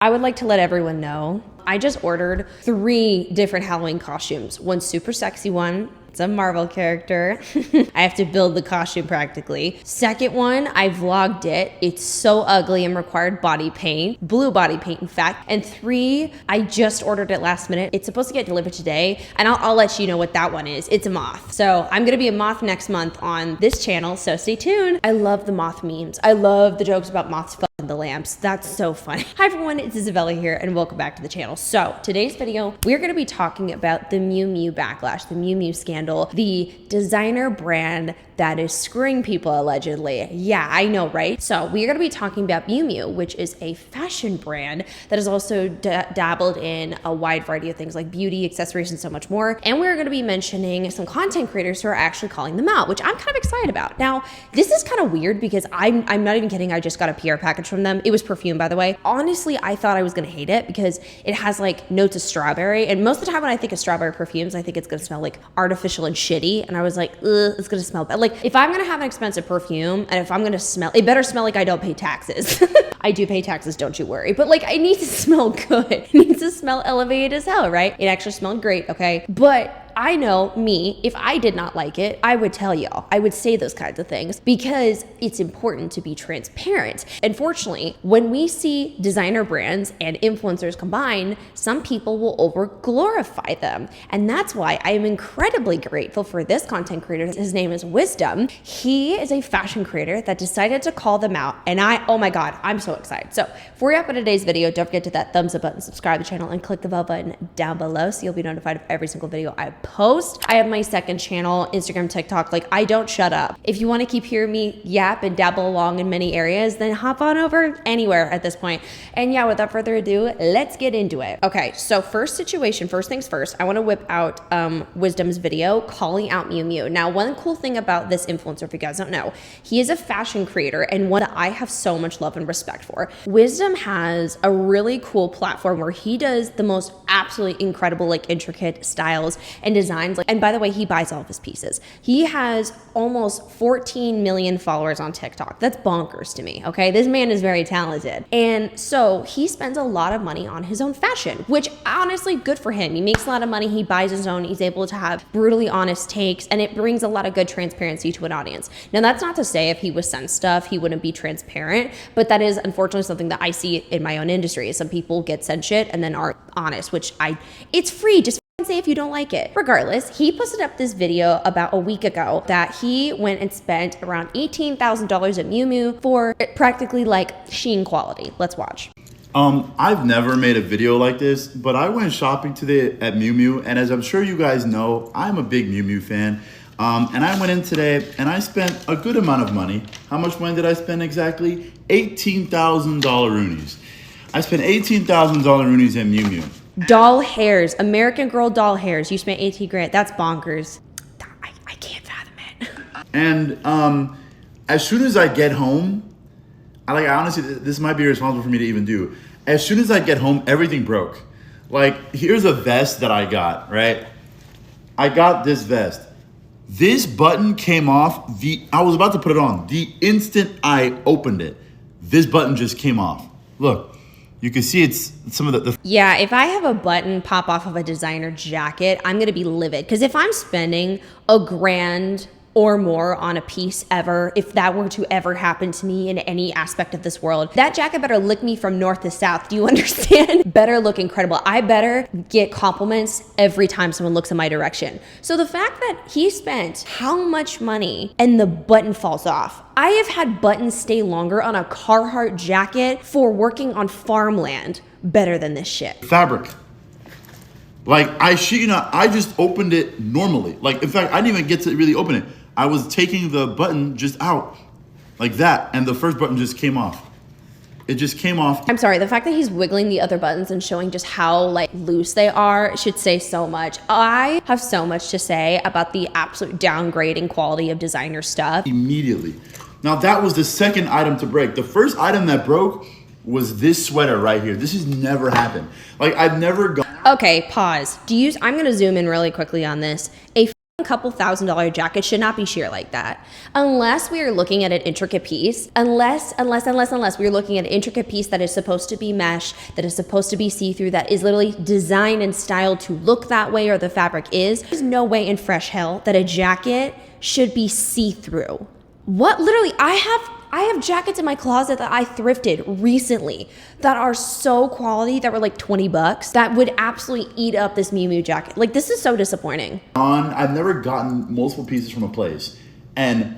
I would like to let everyone know, I just ordered 3 different Halloween costumes. One super sexy one. It's a Marvel character. I have to build the costume practically. Second one, I vlogged it. It's so ugly and required body paint, blue body paint in fact. And 3, I just ordered it last minute. It's supposed to get delivered today, and I'll let you know what that one is. It's a moth. So I'm gonna be a moth next month on this channel, so stay tuned. I love the moth memes. I love the jokes about moths fucking the lamps. That's so funny. Hi everyone, it's Isabella here and welcome back to the channel. So today's video, we're gonna be talking about the MiuMiu backlash, the MiuMiu scandal, the designer brand that is screwing people allegedly. Yeah, I know, right? So we are gonna be talking about MiuMiu, which is a fashion brand that has also dabbled in a wide variety of things like beauty, accessories, and so much more. And we're gonna be mentioning some content creators who are actually calling them out, which I'm kind of excited about. Now, this is kind of weird because I'm not even kidding, I just got a PR package from them. It was perfume, by the way. Honestly, I thought I was gonna hate it because it has like notes of strawberry. And most of the time when I think of strawberry perfumes, I think it's gonna smell like artificial and shitty. And I was like, ugh, it's gonna smell bad. Like if I'm gonna have an expensive perfume and if I'm gonna smell, it better smell like I don't pay taxes. I do pay taxes, don't you worry. But like, it needs to smell good. It needs to smell elevated as hell, right? It actually smelled great, okay? But I know me, if I did not like it, I would tell y'all. I would say those kinds of things because it's important to be transparent. Unfortunately, when we see designer brands and influencers combine, some people will over glorify them. And that's why I am incredibly grateful for this content creator. His name is Wisdom. He is a fashion creator that decided to call them out. And oh my God, I'm so excited. So before we wrap up today's video, don't forget to hit that thumbs up button, subscribe to the channel, and click the bell button down below so you'll be notified of every single video I post. I have my second channel, Instagram, TikTok. Like, I don't shut up. If you want to keep hearing me yap and dabble along in many areas, then hop on over anywhere at this point. And yeah, without further ado, let's get into it. Okay, so first things first, I want to whip out Wisdom's video calling out MiuMiu. Now, one cool thing about this influencer, if you guys don't know, he is a fashion creator and one that I have so much love and respect for. Wisdom has a really cool platform where he does the most absolutely incredible, like intricate styles and designs. And by the way, he buys all of his pieces. He has almost 14 million followers on TikTok. That's bonkers to me, okay? This man is very talented. And so he spends a lot of money on his own fashion, which honestly, good for him. He makes a lot of money, he buys his own, he's able to have brutally honest takes, and it brings a lot of good transparency to an audience. Now, that's not to say if he was sent stuff, he wouldn't be transparent, but that is unfortunately something that I see in my own industry. Some people get sent shit and then aren't honest, which it's free, just say if you don't like it. Regardless, he posted up this video about a week ago that he went and spent around $18,000 at MiuMiu for practically like Shein quality. Let's watch. I've never made a video like this, but I went shopping today at MiuMiu, and as I'm sure you guys know, I'm a big MiuMiu fan. And I went in today and I spent a good amount of money. How much money did I spend exactly? $18,000 roonies. I spent $18,000 roonies at MiuMiu. Doll hairs, American Girl doll hairs. You spent 18 grand. That's bonkers. I can't fathom it. And as soon as I get home, I honestly, this might be irresponsible for me to even do. As soon as I get home, everything broke. Like, here's a vest that I got, right? I got this vest. This button came off. I was about to put it on. The instant I opened it, this button just came off. Look. You can see it's some of the Yeah, if I have a button pop off of a designer jacket, I'm gonna be livid. Because if I'm spending $1,000 or more on a piece ever, if that were to ever happen to me in any aspect of this world, that jacket better lick me from north to south. Do you understand? Better look incredible. I better get compliments every time someone looks in my direction. So the fact that he spent how much money and the button falls off. I have had buttons stay longer on a Carhartt jacket for working on farmland better than this shit. Fabric. Like, I shit you not, I just opened it normally. Like, in fact, I didn't even get to really open it. I was taking the button just out like that, and the first button just came off. It just came off. I'm sorry, the fact that he's wiggling the other buttons and showing just how like loose they are should say so much. I have so much to say about the absolute downgrading quality of designer stuff. Immediately. Now, that was the second item to break. The first item that broke was this sweater right here. This has never happened. Like, I've never gone. Okay, pause. I'm gonna zoom in really quickly on this. A couple $1,000 jacket should not be sheer like that. Unless we are looking at an intricate piece, unless we're looking at an intricate piece that is supposed to be mesh, that is supposed to be see-through, that is literally designed and styled to look that way, or the fabric is, there's no way in fresh hell that a jacket should be see-through. What? Literally, I have jackets in my closet that I thrifted recently that are so quality that were like $20 that would absolutely eat up this MiuMiu jacket. Like, this is so disappointing. I've never gotten multiple pieces from a place and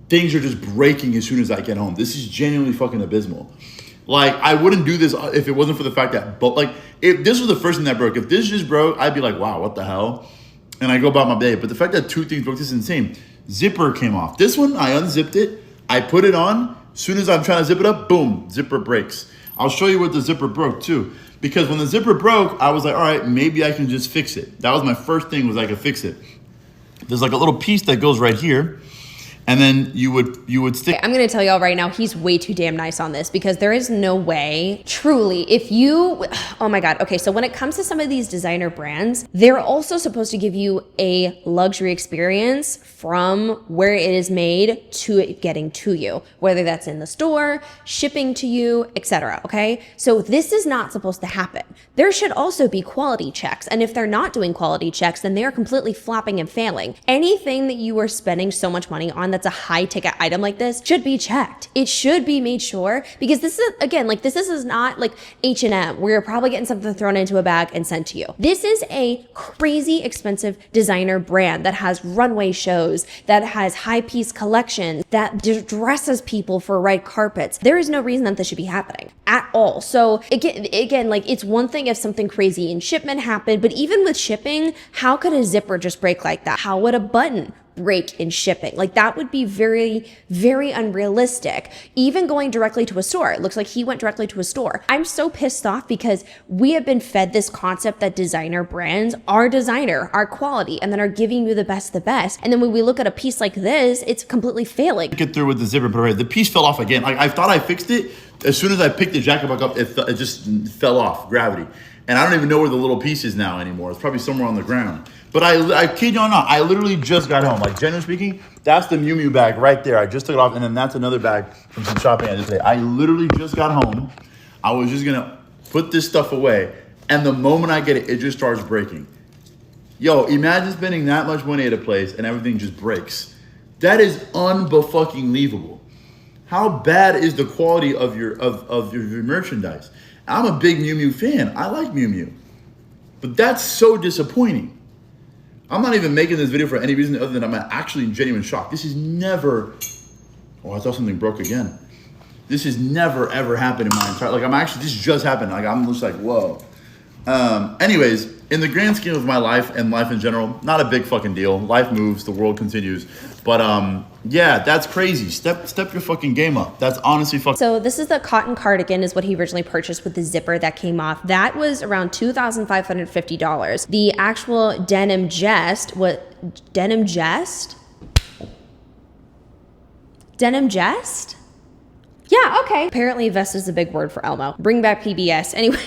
things are just breaking as soon as I get home. This is genuinely fucking abysmal. Like, I wouldn't do this if it wasn't for the fact that, but like, if this was the first thing that broke, if this just broke, I'd be like, wow, what the hell? And I go about my day. But the fact that two things broke, this is insane. Zipper came off. This one, I unzipped it. I put it on. As soon as I'm trying to zip it up, boom, zipper breaks. I'll show you what the zipper broke too. Because when the zipper broke, I was like, all right, maybe I can just fix it. That was my first thing, was I could fix it. There's like a little piece that goes right here. And then you would stick. I'm going to tell y'all right now, he's way too damn nice on this, because there is no way, truly, if you, oh my God. Okay, so when it comes to some of these designer brands, they're also supposed to give you a luxury experience from where it is made to it getting to you, whether that's in the store, shipping to you, etc. Okay, so this is not supposed to happen. There should also be quality checks. And if they're not doing quality checks, then they are completely flopping and failing. Anything that you are spending so much money on that's a high ticket item like this should be checked. It should be made sure, because this is, again, like, this is not like H&M where you're probably getting something thrown into a bag and sent to you. This is a crazy expensive designer brand that has runway shows, that has high piece collections, that dresses people for red carpets. There is no reason that this should be happening at all. So again, like, it's one thing if something crazy in shipment happened, but even with shipping, how could a zipper just break like that? How would a button break in shipping? Like, that would be very, very unrealistic. Even going directly to a store, it looks like he went directly to a store. I'm so pissed off because we have been fed this concept that designer brands are designer, are quality, and then are giving you the best. And then when we look at a piece like this, it's completely failing. Get through with the zipper, but the piece fell off again. Like, I thought I fixed it. As soon as I picked the jacket back up, it just fell off, gravity. And I don't even know where the little piece is now anymore. It's probably somewhere on the ground. But I kid you not, I literally just got home. Like, generally speaking, that's the MiuMiu bag right there. I just took it off, and then that's another bag from some shopping I did today. I literally just got home. I was just gonna put this stuff away, and the moment I get it, it just starts breaking. Yo, imagine spending that much money at a place and everything just breaks. That is unfucking-lievable. How bad is the quality of your merchandise? I'm a big MiuMiu fan. I like MiuMiu. But that's so disappointing. I'm not even making this video for any reason other than I'm actually in genuine shock. This is never, oh, I thought something broke again. This has never, ever happened in my entire, like, this just happened. Like, I'm just like, whoa. Anyways, in the grand scheme of my life and life in general, not a big fucking deal. Life moves, the world continues. But yeah, that's crazy. Step your fucking game up. That's honestly fucking. So this is the cotton cardigan, is what he originally purchased with the zipper that came off. That was around $2,550. The actual denim jest, denim jest? Denim jest? Yeah, okay. Apparently vest is a big word for Elmo. Bring back PBS. Anyways,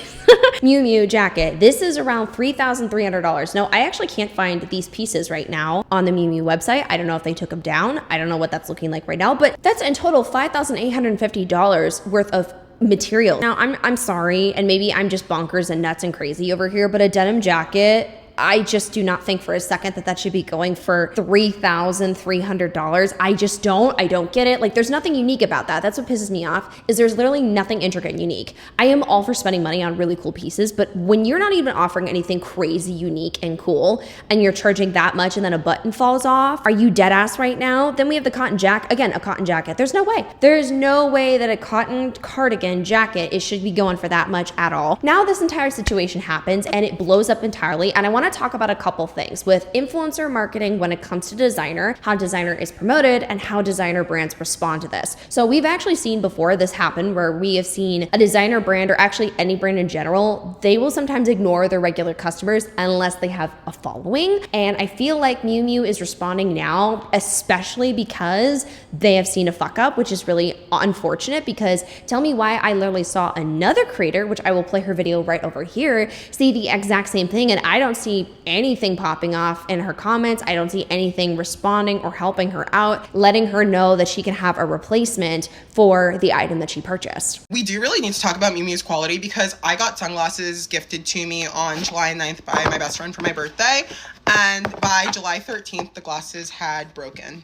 MiuMiu jacket. This is around $3,300. No, I actually can't find these pieces right now on the MiuMiu website. I don't know if they took them down. I don't know what that's looking like right now, but that's in total $5,850 worth of material. Now, I'm sorry, and maybe I'm just bonkers and nuts and crazy over here, but a denim jacket, I just do not think for a second that should be going for $3,300. I don't get it. Like, there's nothing unique about that. That's what pisses me off, is there's literally nothing intricate and unique. I am all for spending money on really cool pieces, but when you're not even offering anything crazy, unique, and cool, and you're charging that much and then a button falls off, are you dead ass right now? Then we have the cotton jacket. Again, a cotton jacket. There's no way. There's no way that a cotton cardigan jacket, it should be going for that much at all. Now this entire situation happens and it blows up entirely, and I want to talk about a couple things with influencer marketing when it comes to designer, how designer is promoted, and how designer brands respond to this. So we've actually seen before this happen, where we have seen a designer brand, or actually any brand in general, they will sometimes ignore their regular customers unless they have a following. And I feel like MiuMiu is responding now, especially because they have seen a fuck up, which is really unfortunate, because tell me why I literally saw another creator, which I will play her video right over here, say the exact same thing, and I don't see see anything popping off in her comments. I don't see anything responding or helping her out, letting her know that she can have a replacement for the item that she purchased. We do really need to talk about MiuMiu's quality, because I got sunglasses gifted to me on July 9th by my best friend for my birthday, and by July 13th, the glasses had broken.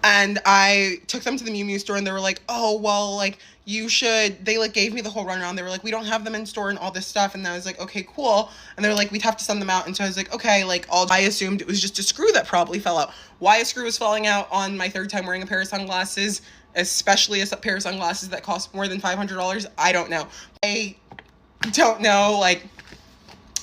And I took them to the MiuMiu store, and they were like, oh, well, like, you should, they like gave me the whole runaround. They were like, we don't have them in store and all this stuff. And I was like, okay, cool. And they were like, we'd have to send them out. And so I was like, okay, like, I assumed it was just a screw that probably fell out. Why a screw was falling out on my third time wearing a pair of sunglasses, especially a pair of sunglasses that cost more than $500, I don't know. I don't know, like,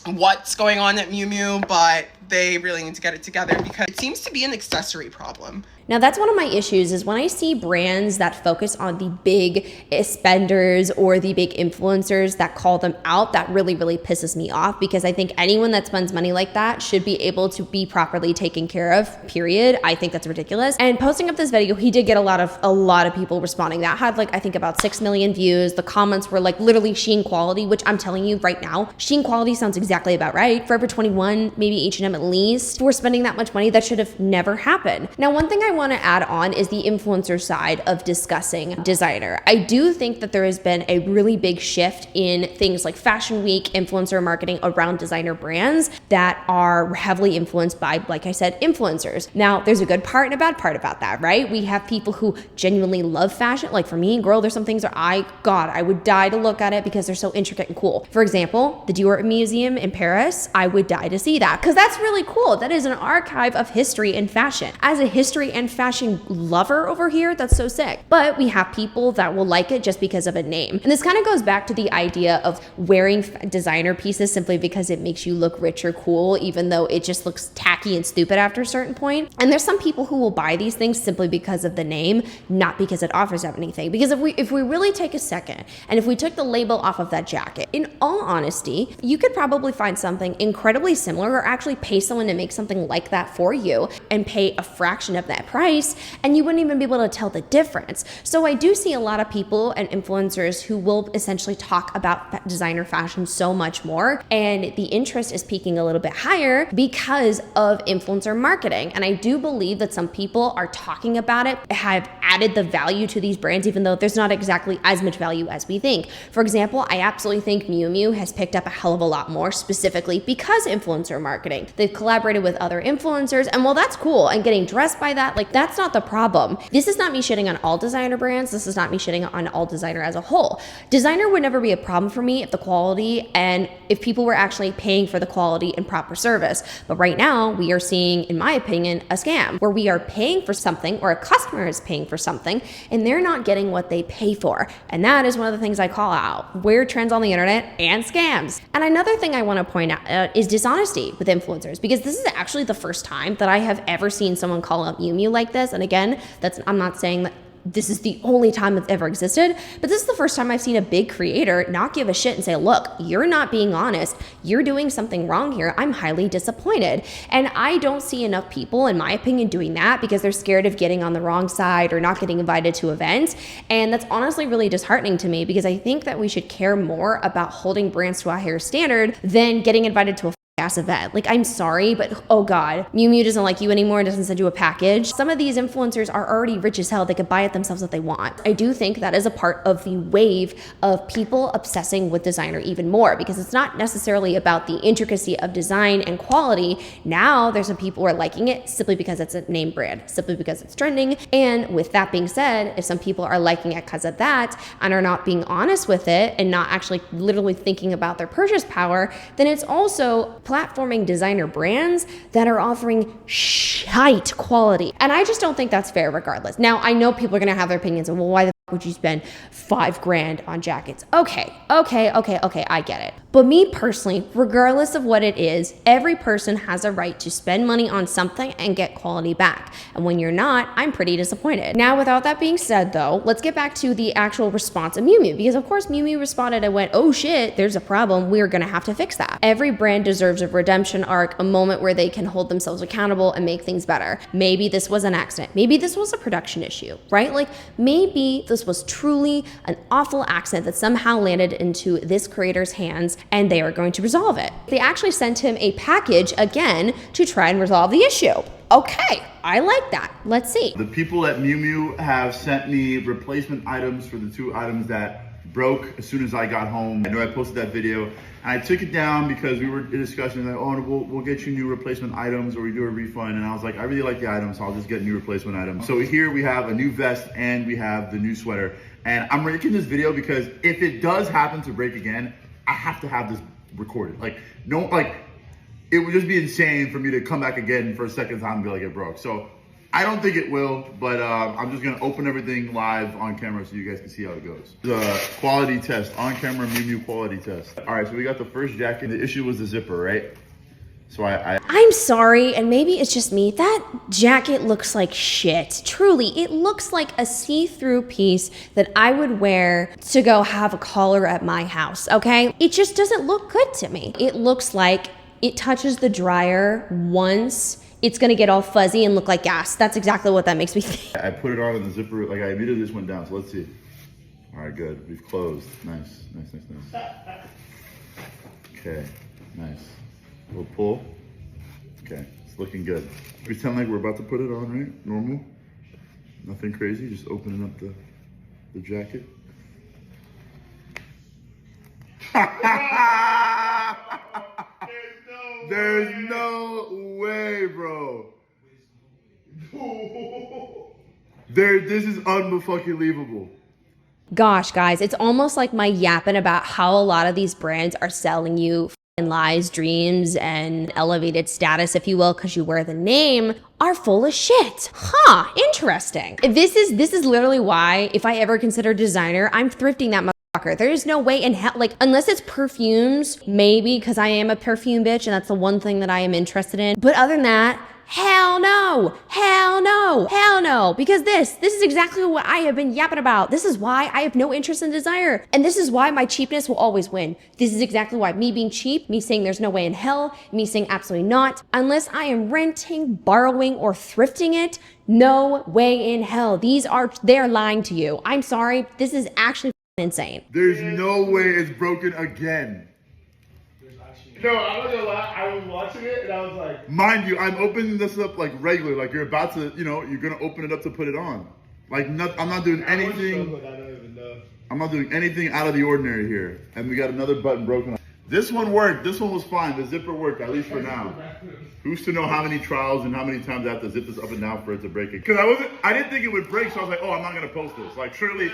what's going on at MiuMiu, but they really need to get it together, because it seems to be an accessory problem. Now, that's one of my issues, is when I see brands that focus on the big spenders or the big influencers that call them out, that really, really pisses me off, because I think anyone that spends money like that should be able to be properly taken care of, period. I think that's ridiculous. And posting up this video, he did get a lot of people responding. That had like, I think about 6 million views. The comments were like literally Shein quality, which I'm telling you right now, Shein quality sounds exactly about right. Forever 21, maybe H&M at least. For spending that much money, that should have never happened. Now, one thing I want to add on is the influencer side of discussing designer. I do think that there has been a really big shift in things like Fashion Week, influencer marketing around designer brands that are heavily influenced by, like I said, influencers. Now, there's a good part and a bad part about that, right? We have people who genuinely love fashion. Like for me, girl, there's some things that I would die to look at it because they're so intricate and cool. For example, the Dior Museum in Paris, I would die to see that, because that's really cool. That is an archive of history and fashion. As a history and fashion lover over here, that's so sick. But we have people that will like it just because of a name. And this kind of goes back to the idea of wearing designer pieces simply because it makes you look rich or cool, even though it just looks tacky and stupid after a certain point. And there's some people who will buy these things simply because of the name, not because it offers them anything. Because if we really take a second, and if we took the label off of that jacket, in all honesty, you could probably find something incredibly similar, or actually pay someone to make something like that for you and pay a fraction of that price, and you wouldn't even be able to tell the difference. So I do see a lot of people and influencers who will essentially talk about designer fashion so much more, and the interest is peaking a little bit higher because of influencer marketing. And I do believe that some people are talking about it, have added the value to these brands, even though there's not exactly as much value as we think. For example, I absolutely think MiuMiu has picked up a hell of a lot more, specifically because influencer marketing. They've collaborated with other influencers, and while that's cool, and getting dressed by that, like, that's not the problem. This is not me shitting on all designer brands. This is not me shitting on all designer as a whole. Designer would never be a problem for me if the quality and if people were actually paying for the quality and proper service. But right now we are seeing, in my opinion, a scam where we are paying for something, or a customer is paying for something, and they're not getting what they pay for. And that is one of the things I call out. Weird trends on the internet and scams. And another thing I want to point out is dishonesty with influencers, because this is actually the first time that I have ever seen someone call out MiuMiu like this. And again, I'm not saying that this is the only time it's ever existed, but this is the first time I've seen a big creator not give a shit and say, look, you're not being honest. You're doing something wrong here. I'm highly disappointed. And I don't see enough people, in my opinion, doing that because they're scared of getting on the wrong side or not getting invited to events. And that's honestly really disheartening to me, because I think that we should care more about holding brands to a higher standard than getting invited to a ass event. Like, I'm sorry, but oh God, MiuMiu doesn't like you anymore and doesn't send you a package. Some of these influencers are already rich as hell. They could buy it themselves if they want. I do think that is a part of the wave of people obsessing with designer even more, because it's not necessarily about the intricacy of design and quality. Now there's some people who are liking it simply because it's a name brand, simply because it's trending. And with that being said, if some people are liking it because of that and are not being honest with it and not actually literally thinking about their purchase power, then it's also platforming designer brands that are offering shite quality. And I just don't think that's fair regardless. Now, I know people are gonna have their opinions of, well, why the fuck would you spend $5,000 on jackets? Okay, I get it. But me personally, regardless of what it is, every person has a right to spend money on something and get quality back. And when you're not, I'm pretty disappointed. Now, without that being said though, let's get back to the actual response of MiuMiu, because of course MiuMiu responded and went, oh shit, there's a problem. We're gonna have to fix that. Every brand deserves a redemption arc, a moment where they can hold themselves accountable and make things better. Maybe this was an accident. Maybe this was a production issue, right? Like maybe the this was truly an awful accident that somehow landed into this creator's hands, and they are going to resolve it. They actually sent him a package again to try and resolve the issue. Okay, I like that. Let's see. The people at MiuMiu have sent me replacement items for the 2 items that broke as soon as I got home. I know I posted that video and I took it down because we were in discussion like, oh, we'll get you new replacement items or we do a refund. And I was like, I really like the items, so I'll just get new replacement items. So here we have a new vest and we have the new sweater. And I'm making this video because if it does happen to break again, I have to have this recorded. It would just be insane for me to come back again for a second time and be like, it broke. So I don't think it will, but I'm just gonna open everything live on camera so you guys can see how it goes. The quality test, on camera MiuMiu quality test. All right, so we got the first jacket. The issue was the zipper, right? So I'm sorry, and maybe it's just me, that jacket looks like shit. Truly, it looks like a see-through piece that I would wear to go have a collar at my house, okay? It just doesn't look good to me. It looks like it touches the dryer once, it's gonna get all fuzzy and look like gas. That's exactly what that makes me think. I put it on and the zipper, like I immediately just went down, so let's see. All right, good, we've closed. Nice. Okay, nice. We'll pull. Okay, it's looking good. Pretend like we're about to put it on, right? Normal. Nothing crazy, just opening up the jacket. There's no way, bro. This is unfucking-believable. Gosh, guys, it's almost like my yapping about how a lot of these brands are selling you lies, dreams, and elevated status, if you will, because you wear the name, are full of shit. Huh, interesting. This is literally why, if I ever consider designer, I'm thrifting that motherfucker. There is no way in hell, like, unless it's perfumes, maybe, because I am a perfume bitch, and that's the one thing that I am interested in. But other than that, hell no, because this is exactly what I have been yapping about. This is why I have no interest in designer. And this is why my cheapness will always win. This is exactly why me being cheap, me saying there's no way in hell, me saying absolutely not, unless I am renting, borrowing, or thrifting it, no way in hell. They're lying to you. I'm sorry, this is actually insane. There's no way it's broken again. No, I'm not gonna lie, I was watching it and I was like... Mind you, I'm opening this up like regular, like you're about to, you're gonna open it up to put it on. Like, I'm not doing anything. I don't even know. I'm not doing anything out of the ordinary here. And we got another button broken. This one worked, this one was fine, the zipper worked, at least for now. Who's to know how many trials and how many times I have to zip this up and down for it to break it? Because I didn't think it would break, so I was like, oh, I'm not gonna post this. Like, surely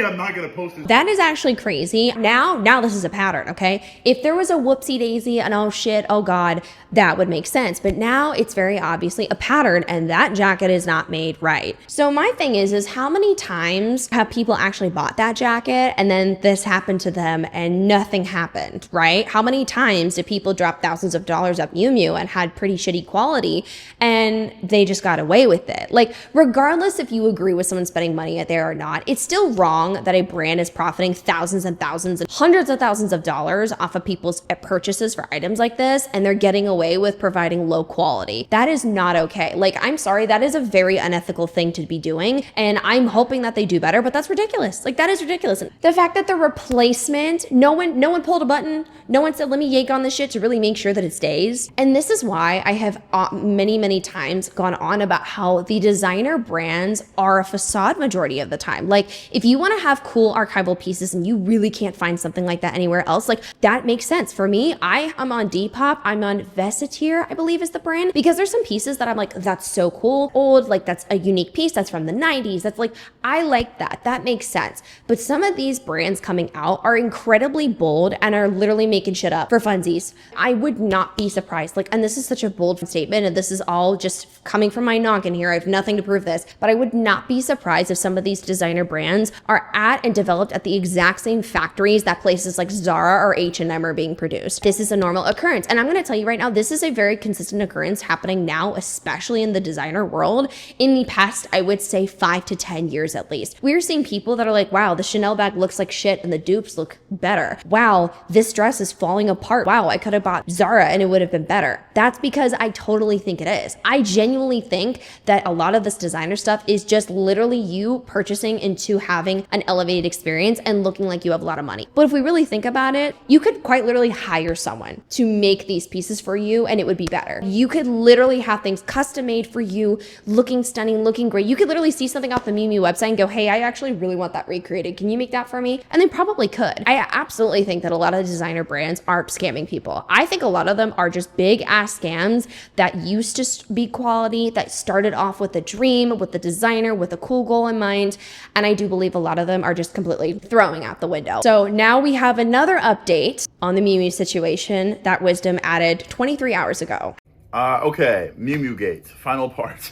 I'm not gonna post this. That is actually crazy. Now this is a pattern, okay? If there was a whoopsie daisy and oh shit, oh god, that would make sense. But now it's very obviously a pattern, and that jacket is not made right. So my thing is how many times have people actually bought that jacket and then this happened to them and nothing happened, right? How many times did people drop thousands of dollars at MiuMiu and had pretty shitty quality and they just got away with it? Like, regardless if you agree with someone spending money there or not, it's still wrong that a brand is profiting thousands and thousands and hundreds of thousands of dollars off of people's purchases for items like this, and they're getting away with providing low quality. That is not okay. Like, I'm sorry, that is a very unethical thing to be doing, and I'm hoping that they do better, but that's ridiculous. Like, that is ridiculous. And the fact that the replacement, no one pulled a button, no one said, let me yank on this shit to really make sure that it stays. And this is why I have many times gone on about how the designer brands are a facade majority of the time. Like, if you want to have cool archival pieces and you really can't find something like that anywhere else, like, that makes sense. For me, I am on Depop, I'm on Vestiaire, I believe is the brand, because there's some pieces that I'm like, that's so cool, old, like that's a unique piece, that's from the 90s, that's like, I like that makes sense. But some of these brands coming out are incredibly bold and are literally making shit up for funsies. I would not be surprised, like, and this is such a bold statement, and this is all just coming from my noggin here, I have nothing to prove this, but I would not be surprised if some of these designer brands are at and developed at the exact same factories that places like Zara or H&M are being produced. This is a normal occurrence, and I'm going to tell you right now, this is a very consistent occurrence happening now, especially in the designer world. In the past, I would say 5 to 10 years at least, we're seeing people that are like, wow, the Chanel bag looks like shit and the dupes look better. Wow, this dress dress is falling apart. Wow, I could have bought Zara and it would have been better. That's because I totally think it is. I genuinely think that a lot of this designer stuff is just literally you purchasing into having an elevated experience and looking like you have a lot of money. But if we really think about it, you could quite literally hire someone to make these pieces for you and it would be better. You could literally have things custom made for you, looking stunning, looking great. You could literally see something off the MiuMiu website and go, hey, I actually really want that recreated. Can you make that for me? And they probably could. I absolutely think that a lot of designer brands are scamming people. I think a lot of them are just big ass scams that used to be quality, that started off with a dream, with the designer, with a cool goal in mind. And I do believe a lot of them are just completely throwing out the window. So now we have another update on the MiuMiu situation that Wisdom added 23 hours ago. Okay, MiuMiu Gate, final part.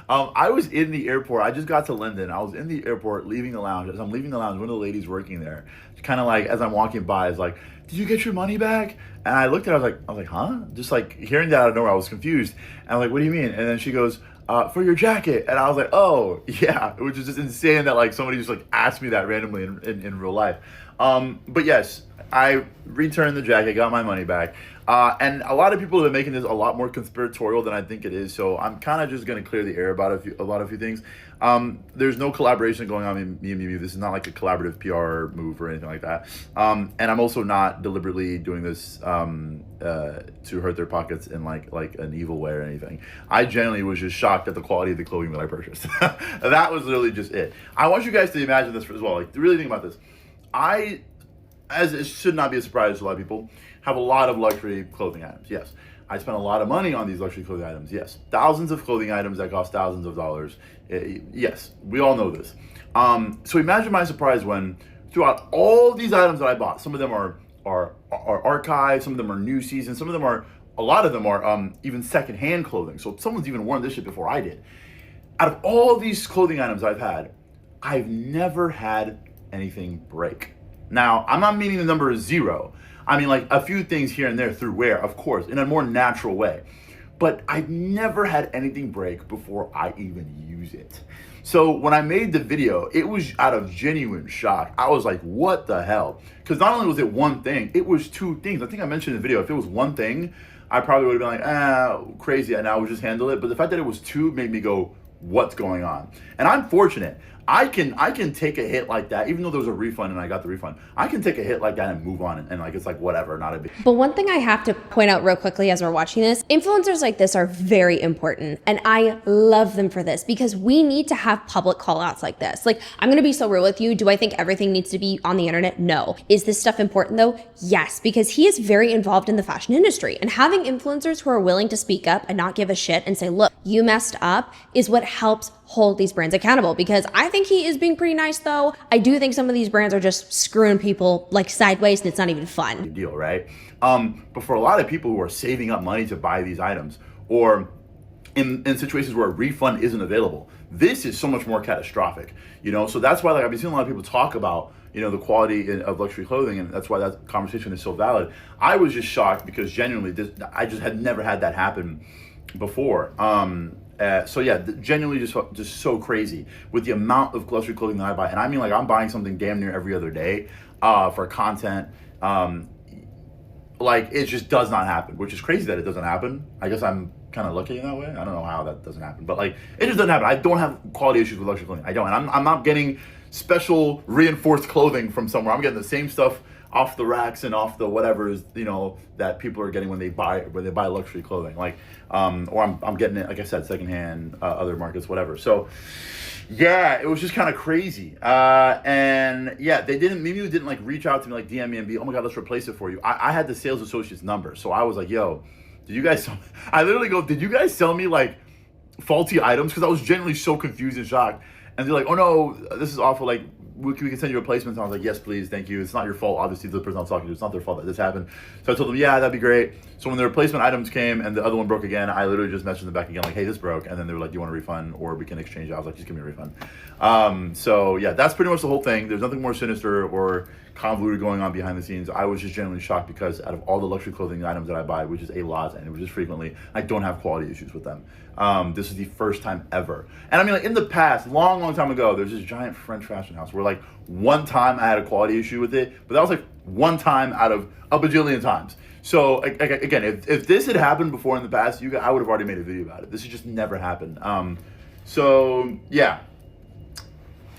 I was in the airport. I just got to London. I was in the airport leaving the lounge. As I'm leaving the lounge, one of the ladies working there, kind of like, as I'm walking by, is like, did you get your money back? And I looked at her, I was like, huh? Just like hearing that out of nowhere, I was confused. And I'm like, what do you mean? And then she goes, for your jacket. And I was like, oh, yeah, which is just insane that like somebody just like asked me that randomly in real life. But yes, I returned the jacket, got my money back. And a lot of people have been making this a lot more conspiratorial than I think it is. So I'm kind of just going to clear the air about a lot of things. There's no collaboration going on in MiuMiu. This is not like a collaborative PR move or anything like that. And I'm also not deliberately doing this to hurt their pockets in like an evil way or anything. I genuinely was just shocked at the quality of the clothing that I purchased. That was literally just it. I want you guys to imagine this as well. Like, really think about this. As it should not be a surprise to a lot of people, have a lot of luxury clothing items. Yes. I spent a lot of money on these luxury clothing items. Yes. Thousands of clothing items that cost thousands of dollars. Yes. We all know this. So imagine my surprise when throughout all these items that I bought, some of them are archives, some of them are new season, a lot of them are even secondhand clothing. So someone's even worn this shit before I did. Out of all these clothing items I've never had anything break. Now, I'm not meaning the number is 0. I mean like a few things here and there through wear, of course, in a more natural way. But I've never had anything break before I even use it. So when I made the video, it was out of genuine shock. I was like, what the hell? Because not only was it one thing, it was 2 things. I think I mentioned in the video, if it was one thing, I probably would have been like, crazy, and I would just handle it. But the fact that it was 2 made me go, what's going on? And I'm fortunate. I can take a hit like that, even though there was a refund and I got the refund. I can take a hit like that and move on and like it's like whatever, not a big. But one thing I have to point out real quickly as we're watching this, influencers like this are very important. And I love them for this because we need to have public call outs like this. Like, I'm gonna be so real with you. Do I think everything needs to be on the internet? No. Is this stuff important though? Yes, because he is very involved in the fashion industry. And having influencers who are willing to speak up and not give a shit and say, look, you messed up is what helps hold these brands accountable. Because I think he is being pretty nice though. I do think some of these brands are just screwing people like sideways and it's not even fun. Deal, right? But for a lot of people who are saving up money to buy these items, or in situations where a refund isn't available, this is so much more catastrophic, you know? So that's why like I've been seeing a lot of people talk about, you know, the quality of luxury clothing, and that's why that conversation is so valid. I was just shocked because genuinely, I just had never had that happen before. So yeah, genuinely just so crazy with the amount of luxury clothing that I buy. And I mean like I'm buying something damn near every other day for content. Like it just does not happen, which is crazy that it doesn't happen. I guess I'm kind of lucky in that way. I don't know how that doesn't happen, but like it just doesn't happen. I don't have quality issues with luxury clothing. I don't. And I'm not getting special reinforced clothing from somewhere. I'm getting the same stuff off the racks and off the whatever is, you know, that people are getting when they buy luxury clothing, like or I'm getting it, like I said, secondhand, other markets, whatever. So yeah, it was just kind of crazy. And yeah, MiuMiu didn't like reach out to me, like DM me and be, oh my god, let's replace it for you. I had the sales associate's number, so I was like, yo, did you guys I literally go, did you guys sell me like faulty items? Because I was genuinely so confused and shocked. And they're like, oh no, this is awful, like we can send you replacements. And I was like, yes, please, thank you. It's not your fault, obviously, the person I was talking to. It's not their fault that this happened. So I told them, yeah, that'd be great. So when the replacement items came and the other one broke again, I literally just messaged them back again, like, hey, this broke. And then they were like, do you want a refund or we can exchange it? I was like, just give me a refund. So yeah, that's pretty much the whole thing. There's nothing more sinister or convoluted going on behind the scenes. I was just genuinely shocked because out of all the luxury clothing items that I buy, which is a lot, and it was just frequently, I don't have quality issues with them. This is the first time ever. And I mean, like in the past, long time ago, there's this giant French fashion house where like one time I had a quality issue with it, but that was like one time out of a bajillion times. So again, if this had happened before in the past, I would have already made a video about it. This has just never happened. So yeah,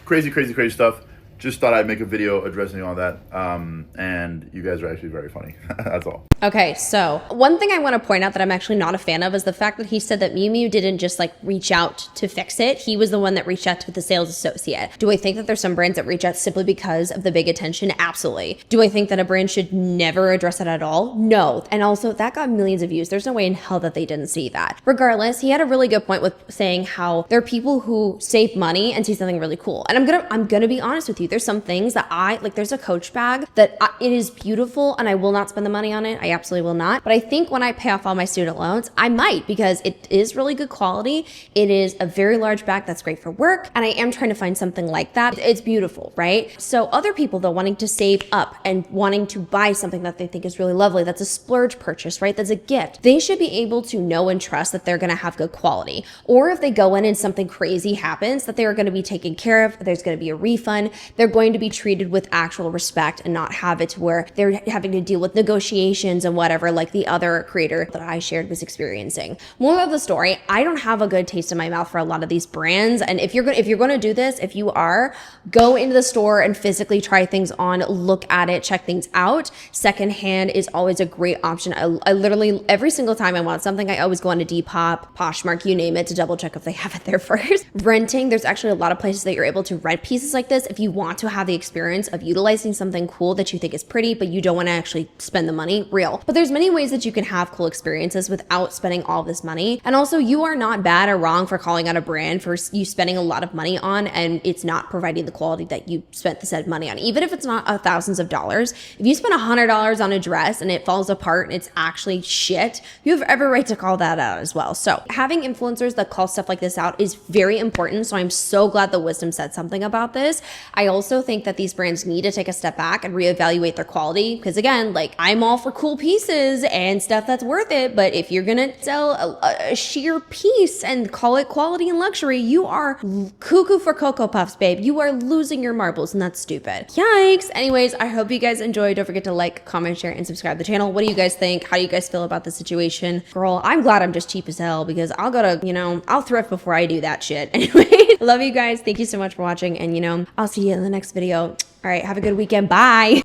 crazy stuff. Just thought I'd make a video addressing all that. And you guys are actually very funny. That's all. Okay, so one thing I want to point out that I'm actually not a fan of is the fact that he said that MiuMiu didn't just like reach out to fix it. He was the one that reached out to the sales associate. Do I think that there's some brands that reach out simply because of the big attention? Absolutely. Do I think that a brand should never address it at all? No. And also that got millions of views. There's no way in hell that they didn't see that. Regardless, he had a really good point with saying how there are people who save money and see something really cool. And I'm gonna be honest with you. There's some things that there's a Coach bag that it is beautiful and I will not spend the money on it. I absolutely will not. But I think when I pay off all my student loans, I might, because it is really good quality. It is a very large bag that's great for work. And I am trying to find something like that. It's beautiful, right? So other people though, wanting to save up and wanting to buy something that they think is really lovely, that's a splurge purchase, right? That's a gift. They should be able to know and trust that they're going to have good quality. Or if they go in and something crazy happens, that they are going to be taken care of. There's going to be a refund. They're going to be treated with actual respect and not have it to where they're having to deal with negotiations and whatever, like the other creator that I shared was experiencing. Moral of the story, I don't have a good taste in my mouth for a lot of these brands. And if you're going to do this, if you are, go into the store and physically try things on, look at it, check things out. Secondhand is always a great option. I literally, every single time I want something, I always go on to Depop, Poshmark, you name it, to double check if they have it there first. Renting, there's actually a lot of places that you're able to rent pieces like this if you want to have the experience of utilizing something cool that you think is pretty, but you don't want to actually spend the money. Real. But there's many ways that you can have cool experiences without spending all this money. And also, you are not bad or wrong for calling out a brand for you spending a lot of money on and it's not providing the quality that you spent the said money on. Even if it's not thousands of dollars, if you spend $100 on a dress and it falls apart and it's actually shit, you have every right to call that out as well. So having influencers that call stuff like this out is very important. So I'm so glad that Wisdom said something about this. I also think that these brands need to take a step back and reevaluate their quality, because again, like, I'm all for cool pieces and stuff that's worth it, but if you're gonna sell a sheer piece and call it quality and luxury, you are cuckoo for Cocoa Puffs, babe. You are losing your marbles, and that's stupid. Yikes. Anyways, I hope you guys enjoyed. Don't forget to like, comment, share, and subscribe to the channel. What do you guys think? How do you guys feel about the situation? Girl, I'm glad I'm just cheap as hell, because I'll go to, I'll thrift before I do that shit. Anyway, love you guys. Thank you so much for watching, and I'll see you in the next video. All right, have a good weekend. Bye.